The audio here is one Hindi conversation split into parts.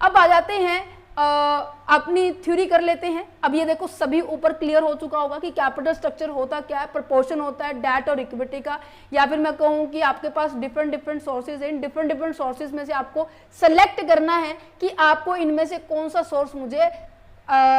अब आ जाते हैं अपनी थ्योरी कर लेते हैं। अब ये देखो सभी ऊपर क्लियर हो चुका होगा कि कैपिटल स्ट्रक्चर होता क्या है, प्रोपोर्शन होता है डेट और इक्विटी का, या फिर मैं कहूँ कि आपके पास डिफरेंट सोर्सेज हैं, इन डिफरेंट सोर्सेज में से आपको सेलेक्ट करना है कि आपको इनमें से कौन सा सोर्स मुझे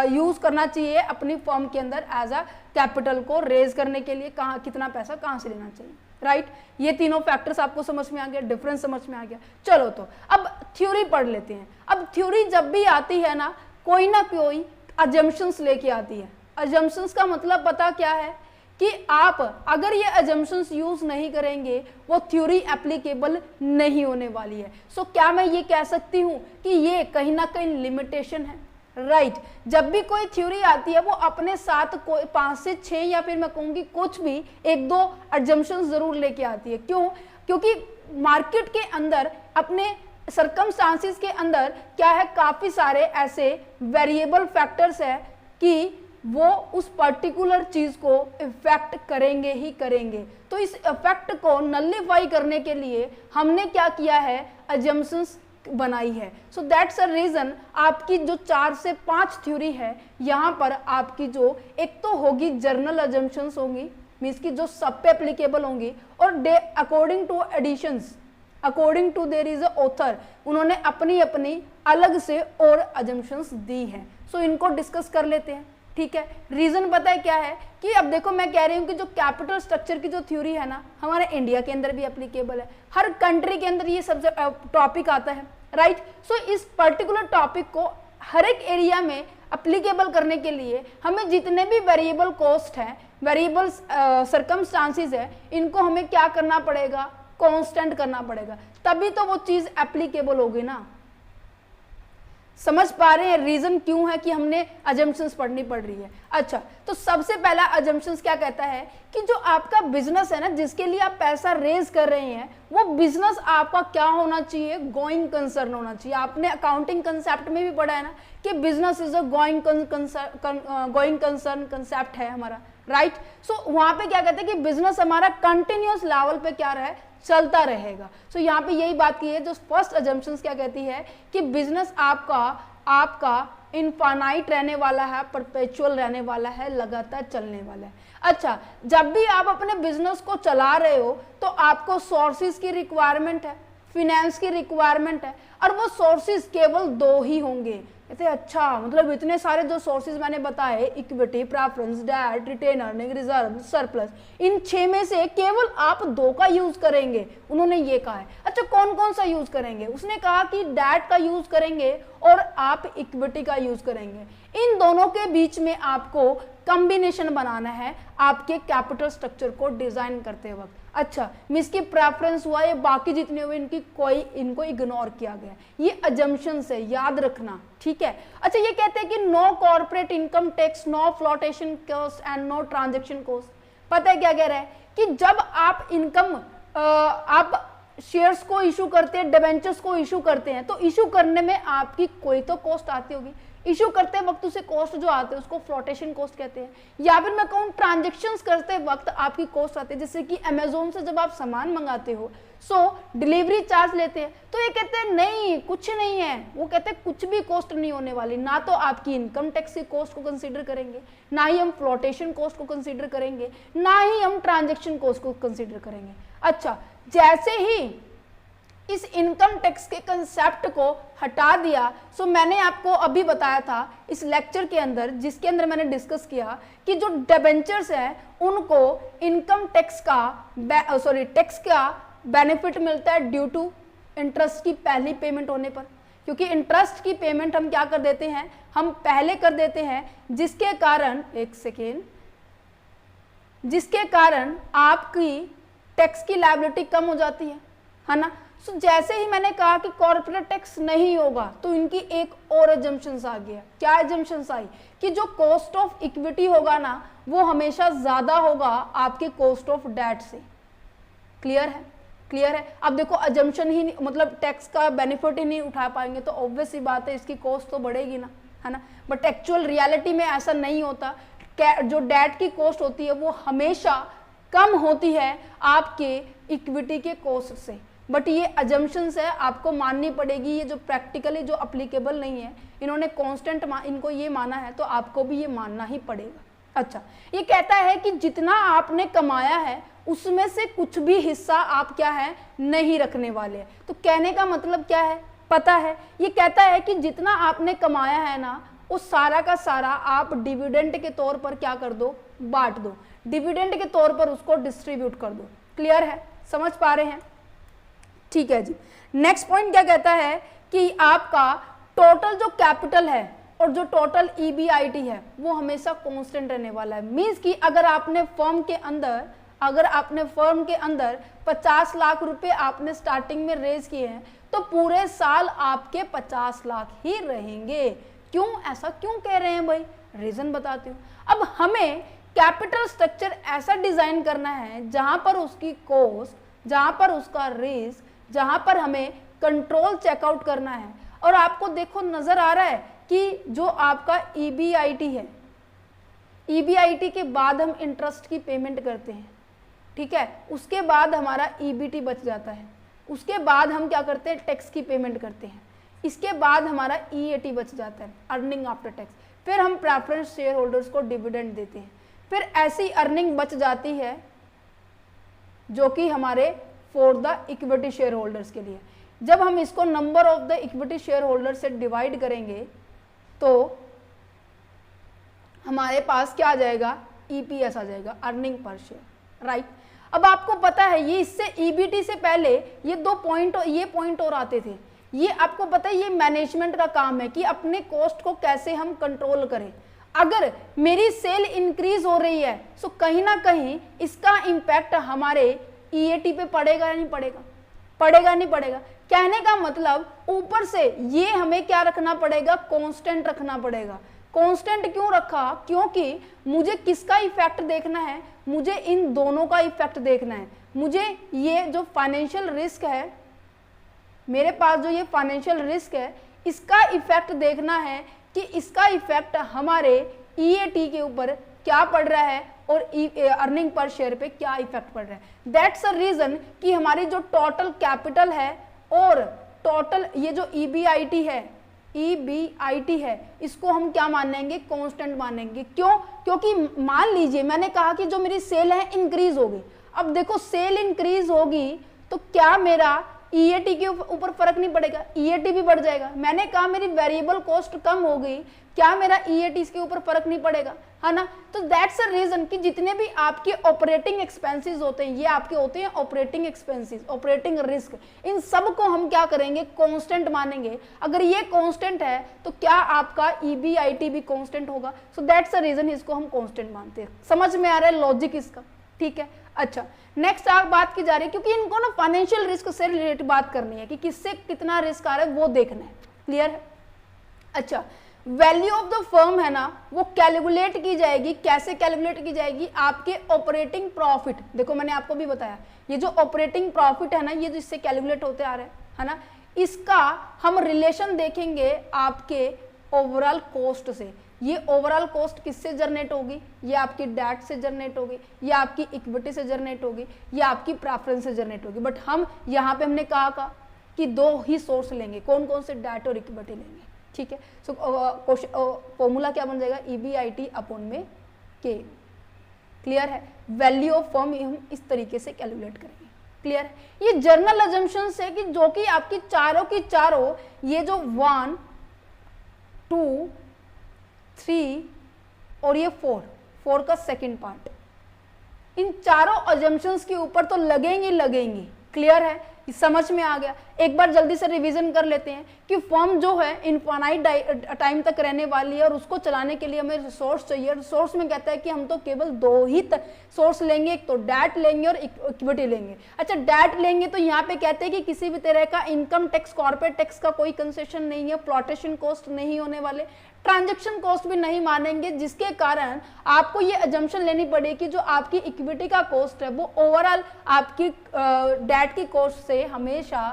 यूज करना चाहिए अपनी फर्म के अंदर एज अ कैपिटल को रेज करने के लिए, कहाँ कितना पैसा कहाँ से लेना चाहिए, राइट। ये तीनों फैक्टर्स आपको समझ में आ गया, डिफरेंस समझ में आ गया। चलो तो अब थ्योरी पढ़ लेते हैं। अब थ्योरी जब भी आती है ना कोई अजम्पशंस लेके आती है। अजम्पशंस का मतलब पता क्या है कि आप अगर ये अजम्पशंस यूज नहीं करेंगे वो थ्योरी एप्लीकेबल नहीं होने वाली है। सो क्या मैं ये कह सकती हूँ कि ये कहीं ना कहीं लिमिटेशन है, राइट। जब भी कोई थ्योरी आती है वो अपने साथ कोई 5 से 6 या फिर मैं कहूँगी कुछ भी 1-2 अजम्पशंस जरूर लेके आती है। क्यों? क्योंकि मार्केट के अंदर अपने सर्कमस्टांसिस के अंदर क्या है, काफी सारे ऐसे वेरिएबल फैक्टर्स है कि वो उस पर्टिकुलर चीज को इफेक्ट करेंगे ही करेंगे। तो इस इफेक्ट को नलिफाई करने के लिए हमने क्या किया है, अजम्पशंस बनाई है। सो दैट्स अ रीजन आपकी जो 4 से 5 थ्योरी है यहाँ पर आपकी जो एक तो होगी जर्नल अजम्पशंस होंगी, मीन्स की जो सब पे एप्लीकेबल होंगी, और according to editions, according to there is a author, उन्होंने अपनी अपनी अलग से और अजम्पशंस दी हैं। सो इनको डिस्कस कर लेते हैं, ठीक है। रीजन पता है क्या है कि अब देखो मैं कह रही हूँ कि जो कैपिटल स्ट्रक्चर की जो थ्योरी है ना हमारे इंडिया के अंदर भी एप्लीकेबल है, हर कंट्री के अंदर ये सब्जेक्ट टॉपिक आता है, राइट। सो इस पर्टिकुलर टॉपिक को हर एक एरिया में एप्लीकेबल करने के लिए हमें जितने भी वेरिएबल कॉस्ट है, वेरिएबल सर्कमस्टांसिस है, इनको हमें क्या करना पड़ेगा, कांस्टेंट करना पड़ेगा, तभी तो वो चीज एप्लीकेबल होगी ना। समझ पा रहे हैं रीजन क्यों है कि हमने अजम्पशंस पढ़नी पड़ रही है। अच्छा, तो सबसे पहला अजम्पशंस क्या कहता है कि जो आपका बिजनेस है ना, जिसके लिए आप पैसा रेज कर रहे हैं, वो बिजनेस आपका क्या होना चाहिए, गोइंग कंसर्न होना चाहिए। आपने अकाउंटिंग कंसेप्ट में भी पढ़ा है ना कि business is a going concern concept है हमारा, राइट। सो वहां पे क्या कहते हैं कि बिजनेस हमारा कंटिन्यूअस लेवल पे क्या रहे, चलता रहेगा। सो यहाँ पे यही बात की है, जो फर्स्ट अजम्पशंस क्या कहती है कि बिजनेस आपका इनफाइनाइट रहने वाला है, परपेचुअल रहने वाला है, लगातार चलने वाला है। अच्छा, जब भी आप अपने बिजनेस को चला रहे हो तो आपको सोर्सेज की रिक्वायरमेंट है, फिनेंस की रिक्वायरमेंट है, और वो सोर्सेज केवल 2 ही होंगे। कहते अच्छा, मतलब इतने सारे जो सोर्सेज मैंने बताए, equity, preference, debt, retained earning, reserve, surplus, इन 6 में से केवल आप 2 का यूज करेंगे, उन्होंने ये कहा है। अच्छा, कौन कौन सा यूज करेंगे? उसने कहा कि डेट का यूज करेंगे और आप इक्विटी का यूज करेंगे। इन दोनों के बीच में आपको कॉम्बिनेशन बनाना है आपके कैपिटल स्ट्रक्चर को डिजाइन करते वक्त। अच्छा, मिस की प्रेफरेंस हुआ, ये बाकी जितने हुए इनको इग्नोर किया गया, ये अजम्पशंस है, याद रखना, ठीक है। अच्छा, ये कहते हैं कि no corporate income tax, no flotation cost and no transaction cost. पता है क्या कह रहा है कि जब आप इनकम आप शेयर्स को इशू करते हैं, डिबेंचर्स को इशू करते हैं, तो इशू करने में आपकी कोई तो कॉस्ट आती होगी। इशू करते वक्त उसे कॉस्ट जो आते हैं उसको फ्लोटेशन कॉस्ट कहते हैं, या फिर मैं कहूँ ट्रांजेक्शन्स करते वक्त आपकी कॉस्ट आती है। जैसे कि अमेजोन से जब आप सामान मंगाते हो डिलीवरी चार्ज लेते हैं, तो ये कहते हैं नहीं, कुछ नहीं है, वो कहते हैं कुछ भी कॉस्ट नहीं होने वाली। ना तो आपकी इनकम टैक्स की कॉस्ट को कंसीडर करेंगे, ना ही हम फ्लोटेशन कॉस्ट को कंसीडर करेंगे, ना ही हम ट्रांजेक्शन कॉस्ट को कंसीडर करेंगे। अच्छा, जैसे ही इस इनकम टैक्स के कंसेप्ट को हटा दिया, मैंने आपको अभी बताया था इस लेक्चर के अंदर, जिसके अंदर मैंने डिस्कस किया कि जो डिबेंचर्स हैं उनको इनकम टैक्स का बेनिफिट मिलता है ड्यू टू इंटरेस्ट की पहली पेमेंट होने पर। क्योंकि इंटरेस्ट की पेमेंट हम क्या कर देते हैं, हम पहले कर देते हैं, जिसके कारण आपकी टैक्स की लायबिलिटी कम हो जाती है ना। जैसे ही मैंने कहा कि कॉर्पोरेट टैक्स नहीं होगा, तो इनकी एक और अजम्पशंस आ गया। क्या अजम्पशंस आई कि जो कॉस्ट ऑफ इक्विटी होगा ना, वो हमेशा ज्यादा होगा आपके कॉस्ट ऑफ डेट से। क्लियर है? क्लियर है? अब देखो, अजम्पशन ही मतलब टैक्स का बेनिफिट ही नहीं उठा पाएंगे तो ऑब्वियस सी बात है इसकी कॉस्ट तो बढ़ेगी ना, है ना। बट एक्चुअल रियलिटी में ऐसा नहीं होता। जो डेट की कॉस्ट होती है वो हमेशा कम होती है आपके इक्विटी के कॉस्ट से। बट ये अजम्पशंस है, आपको माननी पड़ेगी, ये जो प्रैक्टिकली जो अप्लीकेबल नहीं है, इन्होंने कांस्टेंट इनको ये माना है तो आपको भी ये मानना ही पड़ेगा। अच्छा, ये कहता है कि जितना आपने कमाया है उसमें से कुछ भी हिस्सा आप क्या है नहीं रखने वाले हैं। तो कहने का मतलब क्या है पता है, ये कहता है कि जितना आपने कमाया है ना उस सारा का सारा आप डिविडेंड के तौर पर क्या कर दो, बांट दो, डिविडेंड के तौर पर उसको डिस्ट्रीब्यूट कर दो। क्लियर है, समझ पा रहे हैं? ठीक है जी। नेक्स्ट पॉइंट क्या कहता है कि आपका टोटल जो कैपिटल है और जो टोटल EBIT है वो हमेशा कांस्टेंट रहने वाला है। मींस कि अगर आपने फर्म के अंदर 50 लाख रुपए आपने स्टार्टिंग में रेज किए हैं तो पूरे साल आपके 50 लाख ही रहेंगे। क्यों, ऐसा क्यों कह रहे हैं भाई, रीजन बताती हूँ। अब हमें कैपिटल स्ट्रक्चर ऐसा डिजाइन करना है जहां पर उसकी कॉस्ट, जहां पर उसका रिस्क, जहां पर हमें कंट्रोल चेकआउट करना है। और आपको देखो नजर आ रहा है कि जो आपका EBIT है, EBIT के बाद हम इंटरेस्ट की पेमेंट करते हैं, ठीक है, उसके बाद हमारा EBT बच जाता है, उसके बाद हम क्या करते हैं, टैक्स की पेमेंट करते हैं, इसके बाद हमारा EAT बच जाता है, अर्निंग आफ्टर टैक्स, फिर हम प्रेफरेंस शेयर होल्डर्स को डिविडेंड देते हैं, फिर ऐसी अर्निंग बच जाती है जो कि हमारे for the equity share holders के लिए। जब हम इसको number of the equity share holder से डिवाइड करेंगे तो हमारे पास क्या आ जाएगा, EPS आ जाएगा, अर्निंग पर शेयर, राइट। अब आपको पता है ये इससे EBT से पहले ये पॉइंट और आते थे। ये आपको पता है ये मैनेजमेंट का काम है कि अपने कॉस्ट को कैसे हम कंट्रोल करें। अगर मेरी सेल इंक्रीज हो रही है तो कहीं ना कहीं इसका इम्पैक्ट हमारे EAT पे पड़ेगा या नहीं पड़ेगा, पड़ेगा नहीं पड़ेगा। कहने का मतलब ऊपर से ये हमें क्या रखना पड़ेगा, कांस्टेंट रखना पड़ेगा। कांस्टेंट क्यों रखा, क्योंकि मुझे किसका इफेक्ट देखना है, मुझे इन दोनों का इफेक्ट देखना है। मुझे ये जो फाइनेंशियल रिस्क है, मेरे पास जो ये फाइनेंशियल रिस्क है, इसका इफेक्ट देखना है कि इसका इफेक्ट हमारे EAT के ऊपर क्या पड़ रहा है और अर्निंग पर शेयर पे क्या इफेक्ट पड़ रहा है। दैट्स अ रीजन कि हमारी जो टोटल कैपिटल है और टोटल ये जो EBIT है इसको हम क्या मानेंगे, कांस्टेंट मानेंगे। क्यों, क्योंकि मान लीजिए मैंने कहा कि जो मेरी सेल है इंक्रीज होगी। अब देखो सेल इंक्रीज होगी तो क्या मेरा EAT के ऊपर फर्क नहीं पड़ेगा, EAT भी बढ़ जाएगा। मैंने कहा मेरी वेरिएबल कॉस्ट कम हो गई, क्या मेरा EAT इसके ऊपर फर्क नहीं पड़ेगा, है ना। तो दैट्स अ रीजन कि जितने भी आपके ऑपरेटिंग एक्सपेंसेस होते हैं ये आपके होते हैं ऑपरेटिंग एक्सपेंसेस, ऑपरेटिंग रिस्क, इन सब को हम क्या करेंगे, कांस्टेंट मानेंगे। अगर ये कांस्टेंट है तो क्या आपका EBIT भी कांस्टेंट होगा। सो दैट्स अ रीजन इसको हम कांस्टेंट मानते हैं। समझ में आ रहा है लॉजिक इसका, ठीक है। अच्छा, नेक्स्ट आप बात की जा रही है क्योंकि इनको ना फाइनेंशियल रिस्क से रिलेटेड बात करनी है कि किससे कितना रिस्क आ रहा है वो देखना है। क्लियर है। अच्छा, वैल्यू ऑफ द फर्म है ना वो कैलकुलेट की जाएगी, कैसे कैलकुलेट की जाएगी, आपके ऑपरेटिंग प्रॉफिट। देखो मैंने आपको भी बताया ये जो ऑपरेटिंग प्रॉफिट है ना ये जो इससे कैलकुलेट होते आ रहे है ना, इसका हम रिलेशन देखेंगे आपके ओवरऑल कॉस्ट से। ये ओवरऑल कॉस्ट किससे जनरेट होगी, ये आपकी डेट से जनरेट होगी, ये आपकी इक्विटी से जनरेट होगी, ये आपकी प्रेफरेंस से जनरेट होगी। बट हम यहाँ पे हमने कहा कि दो ही सोर्स लेंगे, कौन कौन से, डेट और इक्विटी लेंगे, ठीक है। सो फॉर्मूला क्या बन जाएगा, EBIT अपॉन में K। क्लियर है। वैल्यू ऑफ फर्म हम इस तरीके से कैलकुलेट करेंगे। क्लियर है। ये जर्नल अजम्पशंस है कि जो कि आपकी चारों की चारों ये जो 1, 2, 3 और ये 4 का सेकंड पार्ट, इन चारों अजम्पशंस के ऊपर तो लगेंगी। क्लियर है, समझ में आ गया। एक बार जल्दी से रिवीजन कर लेते हैं कि फर्म जो है इनफाइनाइट टाइम तक रहने वाली है और उसको चलाने के लिए हमें रिसोर्स चाहिए। रिसोर्स में कहता है कि हम तो केवल दो ही सोर्स लेंगे, एक तो डेट लेंगे और इक्विटी लेंगे। अच्छा, डेट लेंगे तो यहाँ पे कहते हैं कि किसी भी तरह का इनकम टैक्स, कॉर्पोरेट टैक्स का कोई कंसेशन नहीं है, प्लॉटेशन कॉस्ट नहीं होने वाले, ट्रांजैक्शन कॉस्ट भी नहीं मानेंगे, जिसके कारण आपको ये अजम्पशन लेनी पड़ेगी कि जो आपकी इक्विटी का कॉस्ट है वो ओवरऑल आपकी डेट की कॉस्ट से हमेशा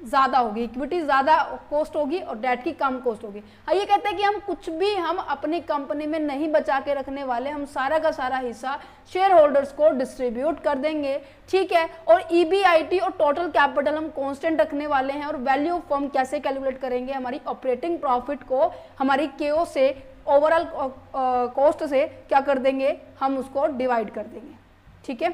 ज़्यादा होगी, इक्विटी ज़्यादा कॉस्ट होगी और डेट की कम कॉस्ट होगी। हाँ, ये कहते हैं कि हम कुछ भी हम अपनी कंपनी में नहीं बचा के रखने वाले, हम सारा का सारा हिस्सा शेयर होल्डर्स को डिस्ट्रीब्यूट कर देंगे, ठीक है। और EBIT और टोटल कैपिटल हम कांस्टेंट रखने वाले हैं। और वैल्यू ऑफ फर्म कैसे कैलकुलेट करेंगे, हमारी ऑपरेटिंग प्रॉफिट को हमारी KO से, ओवरऑल कॉस्ट से क्या कर देंगे, हम उसको डिवाइड कर देंगे, ठीक है।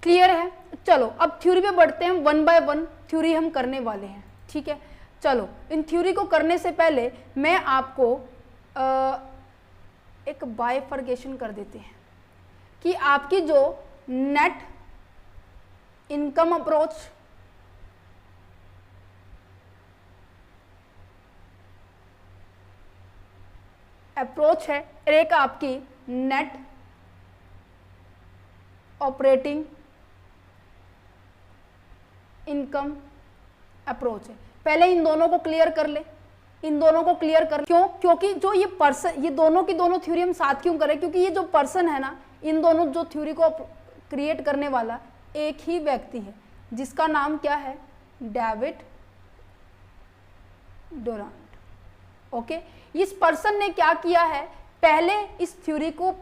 क्लियर है। चलो अब थ्योरी पे बढ़ते हैं, 1 बाय 1 थ्योरी हम करने वाले हैं, ठीक है। चलो इन थ्योरी को करने से पहले मैं आपको एक बाइफर्केशन कर देते हैं कि आपकी जो नेट इनकम अप्रोच है, एक आपकी नेट ऑपरेटिंग इनकम अप्रोच है। पहले इन दोनों को क्लियर कर ले, इन दोनों को क्लियर कर। क्यों? क्योंकि जो ये पर्सन, ये दोनों की दोनों थ्योरी हम साथ क्यों करें, क्योंकि ये जो पर्सन है ना, इन दोनों जो थ्योरी को क्रिएट करने वाला एक ही व्यक्ति है, जिसका नाम क्या है, डेविड डुरांट। ओके, इस पर्सन ने क्या किया है, पहले इस थ्योरी को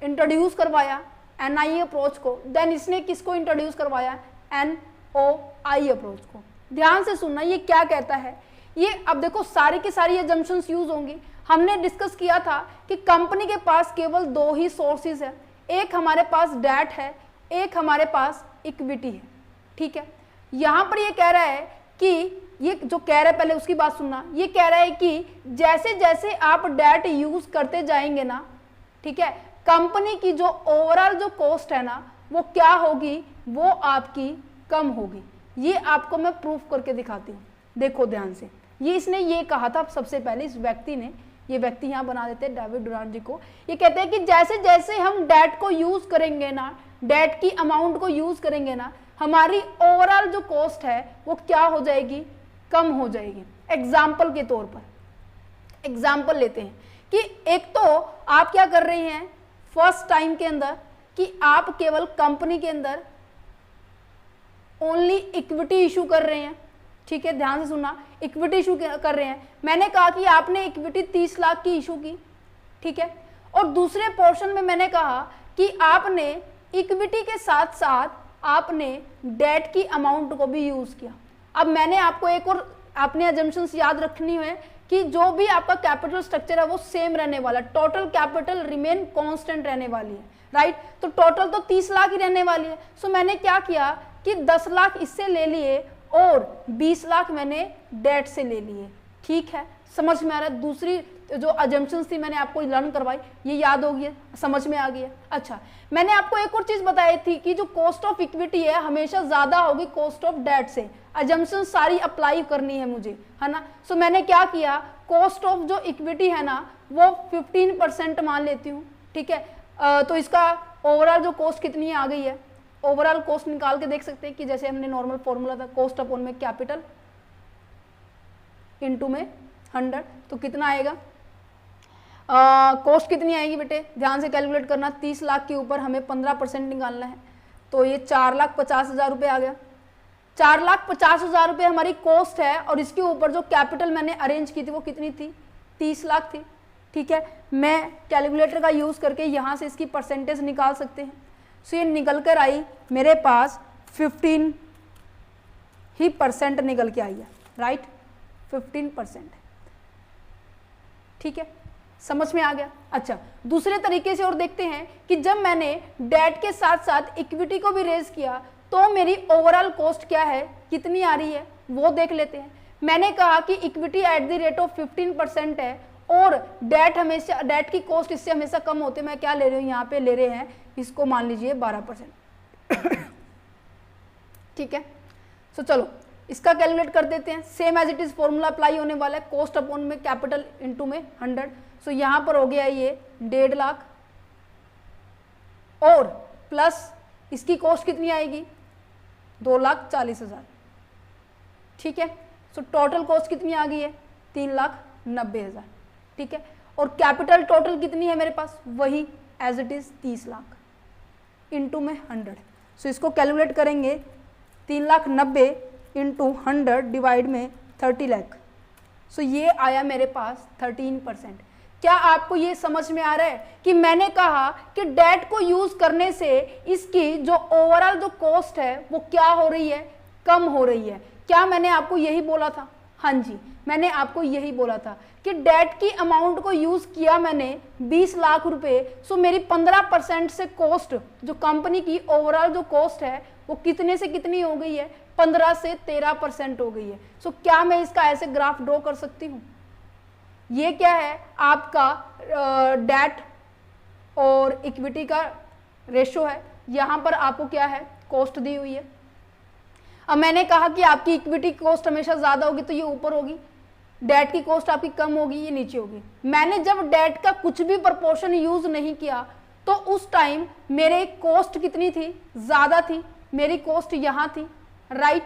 इंट्रोड्यूस करवाया, NI अप्रोच को, देन इसने किसको इंट्रोड्यूस करवाया, NOI अप्रोच को। ध्यान से सुनना, ये क्या कहता है, ये अब देखो सारी की सारी एजम्पशंस यूज होंगी। हमने डिस्कस किया था कि कंपनी के पास केवल 2 ही सोर्सेज है, एक हमारे पास डेट है, एक हमारे पास इक्विटी है, ठीक है। यहां पर ये कह रहा है कि ये जो कह रहा है, पहले उसकी बात सुनना, ये कह रहा है कि जैसे जैसे आप डेट यूज करते जाएंगे ना, ठीक है, कंपनी की जो ओवरऑल जो कॉस्ट है ना, वो क्या होगी, वो आपकी कम होगी। ये आपको मैं प्रूफ करके दिखाती हूँ, देखो ध्यान से। ये इसने ये कहा था सबसे पहले, इस व्यक्ति ने, ये व्यक्ति यहाँ बना देते हैं डेविड डुरांट जी को। ये कहते हैं कि जैसे जैसे हम डेट को यूज करेंगे ना, डेट की अमाउंट को यूज करेंगे ना, हमारी ओवरऑल जो कॉस्ट है वो क्या हो जाएगी, कम हो जाएगी। एग्जाम्पल के तौर पर एग्जाम्पल लेते हैं कि एक तो आप क्या कर रहे हैं फर्स्ट टाइम के अंदर, कि आप केवल कंपनी के अंदर ओनली इक्विटी इशू कर रहे हैं, ठीक है। ध्यान से सुनना, इक्विटी इशू कर रहे हैं। मैंने कहा कि आपने इक्विटी 30 लाख की इशू की, ठीक है। और दूसरे पोर्शन में मैंने कहा कि आपने इक्विटी के साथ साथ आपने डेट की अमाउंट को भी यूज किया। अब मैंने आपको एक और आपने अजम्पशंस याद रखनी है कि जो भी आपका कैपिटल स्ट्रक्चर है वो सेम रहने वाला, टोटल कैपिटल रिमेन कांस्टेंट रहने वाली है, राइट। तो टोटल तो 30 लाख ही रहने वाली है। सो मैंने क्या किया कि 10 लाख इससे ले लिए और 20 लाख मैंने डेट से ले लिए, ठीक है। समझ में आ रहा है? दूसरी जो अजम्पशंस थी मैंने आपको लर्न करवाई, ये याद हो गया, समझ में आ गया। अच्छा, मैंने आपको एक और चीज बताई थी कि जो कॉस्ट ऑफ इक्विटी है हमेशा ज्यादा होगी कॉस्ट ऑफ डेट से। अजम्पशन सारी अप्लाई करनी है मुझे, है ना। सो मैंने क्या किया, कॉस्ट ऑफ जो इक्विटी है ना वो 15% मान लेती हूँ, ठीक है। तो इसका ओवरऑल जो कॉस्ट कितनी आ गई है, ओवरऑल कॉस्ट निकाल के देख सकते हैं कि जैसे हमने नॉर्मल फॉर्मूला था, कॉस्ट अपॉन में कैपिटल इनटू में 100, तो कितना आएगा, कॉस्ट कितनी आएगी बेटे, ध्यान से कैलकुलेट करना। 30 लाख के ऊपर हमें 15% निकालना है, तो ये 4,50,000 रुपये आ गया। 4,50,000 रुपये हमारी कॉस्ट है, और इसके ऊपर जो कैपिटल मैंने अरेंज की थी वो कितनी थी, 30 लाख थी, ठीक है। मैं कैलकुलेटर का यूज करके यहाँ से इसकी परसेंटेज निकाल सकते हैं। सो ये निकल कर आई मेरे पास 15 ही % निकल के आई है, राइट, 15%, ठीक है। समझ में आ गया। अच्छा, दूसरे तरीके से और देखते हैं कि जब मैंने डेट के साथ साथ इक्विटी को भी रेज किया तो मेरी ओवरऑल कॉस्ट क्या है, कितनी आ रही है, वो देख लेते हैं। मैंने कहा कि equity at the rate of 15% है और डेट की कॉस्ट इससे हमेशा कम होती है। मैं क्या ले रही हूँ, यहाँ पे ले रहे हैं इसको, मान लीजिए 12%, ठीक है। सो चलो इसका कैलकुलेट कर देते हैं। Same as it is formula apply होने वाला है, कॉस्ट अपॉन में कैपिटल इनटू में 100। सो यहाँ पर हो गया ये 1.5 लाख और प्लस इसकी कॉस्ट कितनी आएगी, 2,40,000, ठीक है। सो टोटल कॉस्ट कितनी आ गई है, 3,90,000, ठीक है। और कैपिटल टोटल कितनी है मेरे पास, वही as it is 30 lakh into में 100। सो इसको कैलकुलेट करेंगे 3,90,000 इंटू 100 डिवाइड में 30 लाख। सो ये आया मेरे पास 13%। क्या आपको ये समझ में आ रहा है कि मैंने कहा कि डेट को यूज करने से इसकी जो ओवरऑल जो कॉस्ट है वो क्या हो रही है, कम हो रही है। क्या मैंने आपको यही बोला था? हाँ जी, मैंने आपको यही बोला था कि डेट की अमाउंट को यूज किया मैंने 20 लाख रुपए। सो मेरी 15% से कॉस्ट, जो कंपनी की ओवरऑल जो कॉस्ट है वो कितने से कितनी हो गई है, 15 से 13% हो गई है। सो क्या मैं इसका ऐसे ग्राफ ड्रॉ कर सकती हूँ? ये क्या है आपका डेट और इक्विटी का रेशो है। यहां पर आपको क्या है, कॉस्ट दी हुई है। अब मैंने कहा कि आपकी इक्विटी कॉस्ट हमेशा ज्यादा होगी तो ये ऊपर होगी, डेट की कॉस्ट आपकी कम होगी, ये नीचे होगी। मैंने जब डेट का कुछ भी प्रपोर्शन यूज नहीं किया तो उस टाइम मेरे कॉस्ट कितनी थी, ज्यादा थी, मेरी कॉस्ट यहां थी, राइट?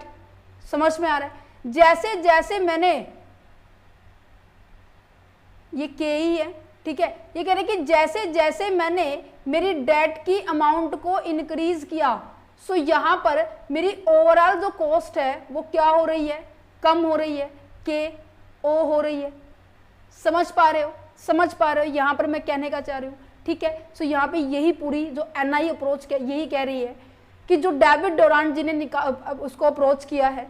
समझ में आ रहा है? जैसे जैसे मैंने, ये के ही है, ठीक है, ये कह रहे कि जैसे जैसे मैंने मेरी डेट की अमाउंट को इंक्रीज किया, सो यहां पर मेरी ओवरऑल जो कॉस्ट है वो क्या हो रही है, कम हो रही है, के ओ हो रही है। समझ पा रहे हो? समझ पा रहे हो यहां पर मैं कहने का चाह रही हूं, ठीक है? सो यहां पे यही पूरी जो एनआई अप्रोच यही कह रही है कि जो डेविड डोरांट जी ने उसको अप्रोच किया है,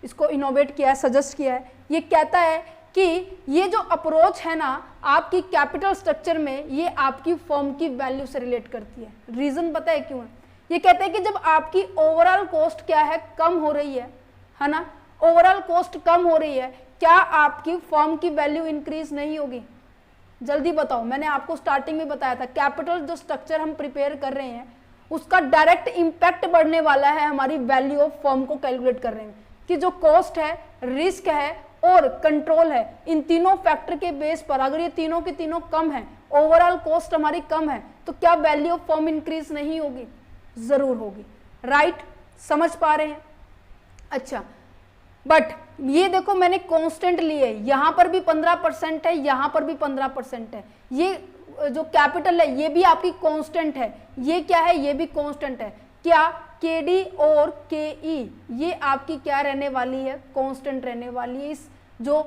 इसको इनोवेट किया है, सजेस्ट किया है, ये कहता है कि ये जो अप्रोच है ना आपकी कैपिटल स्ट्रक्चर में, ये आपकी फर्म की वैल्यू से रिलेट करती है। रीजन पता है क्यों है? ये कहते हैं कि जब आपकी ओवरऑल कॉस्ट क्या है, कम हो रही है ना, ओवरऑल कॉस्ट कम हो रही है, क्या आपकी फर्म की वैल्यू इंक्रीज नहीं होगी? जल्दी बताओ। मैंने आपको स्टार्टिंग में बताया था कैपिटल जो स्ट्रक्चर हम प्रिपेयर कर रहे हैं उसका डायरेक्ट इंपैक्ट बढ़ने वाला है हमारी वैल्यू ऑफ फर्म को कैलकुलेट करने में, कि जो कॉस्ट है, रिस्क है और कंट्रोल है, इन तीनों फैक्टर के बेस पर अगर ये तीनों के तीनों कम है, ओवरऑल कॉस्ट हमारी कम है, तो क्या वैल्यू ऑफ फर्म इंक्रीज नहीं होगी? जरूर होगी, राइट? समझ पा रहे हैं? अच्छा, बट ये देखो मैंने कांस्टेंट लिए, यहां पर भी 15% है, यहां पर भी 15% है। ये जो कैपिटल है ये भी आपकी कांस्टेंट है, ये क्या है, ये भी कांस्टेंट है। क्या केडी और केई ये आपकी क्या रहने वाली है, कांस्टेंट रहने वाली है। इस जो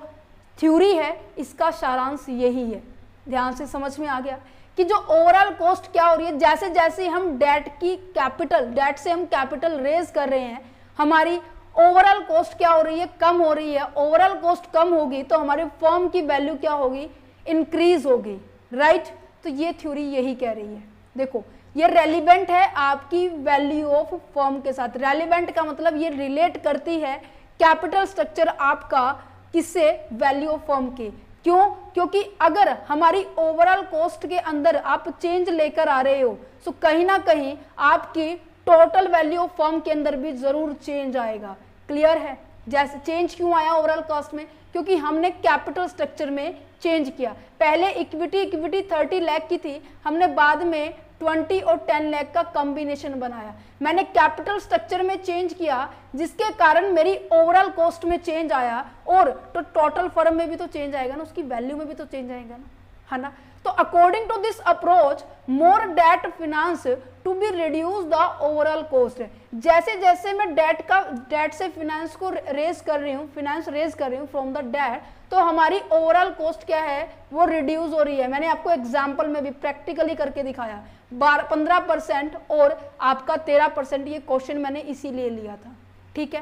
थ्योरी है इसका सारांश यही है। ध्यान से समझ में आ गया कि जो ओवरऑल कॉस्ट क्या हो रही है, जैसे जैसे हम डेट से हम कैपिटल रेज कर रहे हैं, हमारी ओवरऑल कॉस्ट क्या हो रही है, कम हो रही है। ओवरऑल कॉस्ट कम होगी तो हमारी फर्म की वैल्यू क्या होगी, इंक्रीज होगी, राइट? तो ये थ्योरी यही कह रही है। देखो ये रेलिवेंट है आपकी वैल्यू ऑफ फर्म के साथ। रेलिवेंट का मतलब ये रिलेट करती है कैपिटल स्ट्रक्चर आपका किससे, वैल्यू ऑफ फर्म के। क्यों? क्योंकि अगर हमारी ओवरऑल कॉस्ट के अंदर आप चेंज लेकर आ रहे हो तो कहीं ना कहीं आपकी टोटल वैल्यू ऑफ फर्म के अंदर भी जरूर चेंज आएगा। क्लियर है? जैसे चेंज क्यों आया ओवरऑल कॉस्ट में, क्योंकि हमने कैपिटल स्ट्रक्चर में चेंज किया। पहले इक्विटी 30 लाख की थी, हमने बाद में 20 और 10 लाख का कॉम्बिनेशन बनाया। मैंने कैपिटल स्ट्रक्चर में चेंज किया जिसके कारण मेरी ओवरऑल कॉस्ट में चेंज आया, और तो टोटल फर्म में भी तो चेंज आएगा ना, उसकी वैल्यू में भी तो चेंज आएगा ना, है ना? तो according to this approach more debt finance to be reduce the overall cost. जैसे जैसे मैं डेट से फिनांस को रेज कर रही हूँ, फिनांस रेज कर रही हूँ फ्रॉम द डेट, तो हमारी ओवरऑल कॉस्ट क्या है, वो रिड्यूस हो रही है। मैंने आपको एग्जांपल में भी प्रैक्टिकली करके दिखाया, 15% और आपका 13%। ये क्वेश्चन मैंने इसीलिए लिया था, ठीक है?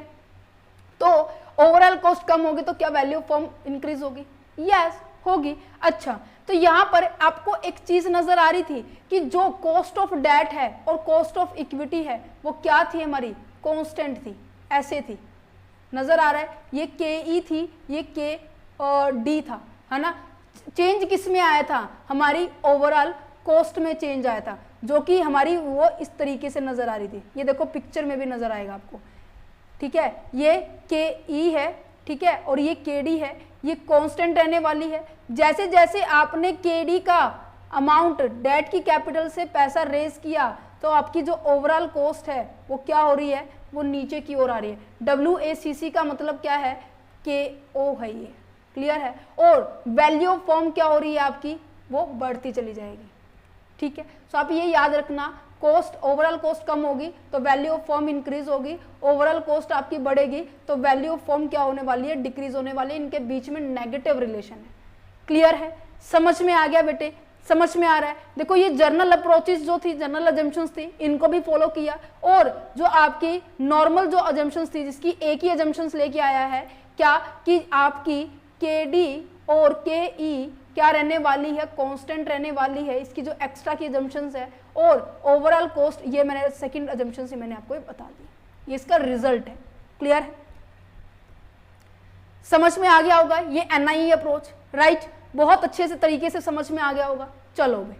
तो ओवरऑल कॉस्ट कम होगी तो क्या वैल्यू फर्म इंक्रीज होगी? यस, होगी। अच्छा, तो यहां पर आपको एक चीज नजर आ रही थी कि जो कॉस्ट ऑफ डेट है और कॉस्ट ऑफ इक्विटी है वो क्या थी, हमारी कांस्टेंट थी, ऐसे थी, नजर आ रहा है? ये के ई थी, ये के डी था, है ना? चेंज किस में आया था, हमारी ओवरऑल कॉस्ट में चेंज आया था, जो कि हमारी वो इस तरीके से नजर आ रही थी। ये देखो पिक्चर में भी नजर आएगा आपको, ठीक है? ये के ई है, ठीक है, और ये के डी है, ये कांस्टेंट रहने वाली है। जैसे जैसे आपने के डी का अमाउंट डेट की कैपिटल से पैसा रेज किया तो आपकी जो ओवरऑल कॉस्ट है वो क्या हो रही है, वो नीचे की ओर आ रही है। WACC का मतलब क्या है, KO है, ये क्लियर है? और वैल्यू ऑफ फर्म क्या हो रही है आपकी, वो बढ़ती चली जाएगी। ठीक है। सो आप ये याद रखना, कॉस्ट, ओवरऑल कॉस्ट कम होगी तो वैल्यू ऑफ फर्म इंक्रीज होगी, ओवरऑल कॉस्ट आपकी बढ़ेगी तो वैल्यू ऑफ फर्म क्या होने वाली है, डिक्रीज होने वाली है। इनके बीच में नेगेटिव रिलेशन है। क्लियर है, समझ में आ गया बेटे, समझ में आ रहा है। देखो ये जर्नल अप्रोचेस जो थी, जर्नल अजम्पशंस थी, इनको भी फॉलो किया, और जो आपकी नॉर्मल जो अजम्पशंस थी जिसकी एक ही अजम्पशंस लेके आया है क्या, कि आपकी के डी और के ई क्या रहने वाली है, कांस्टेंट रहने वाली है, इसकी जो एक्स्ट्रा की अजम्पशंस है, और ओवरऑल कॉस्ट, ये मैंने सेकंड अजम्पशन से मैंने आपको बता दी, ये इसका रिजल्ट है। क्लियर है, समझ में आ गया होगा ये एनआईई अप्रोच, राइट, बहुत अच्छे से तरीके से समझ में आ गया होगा। चलो भाई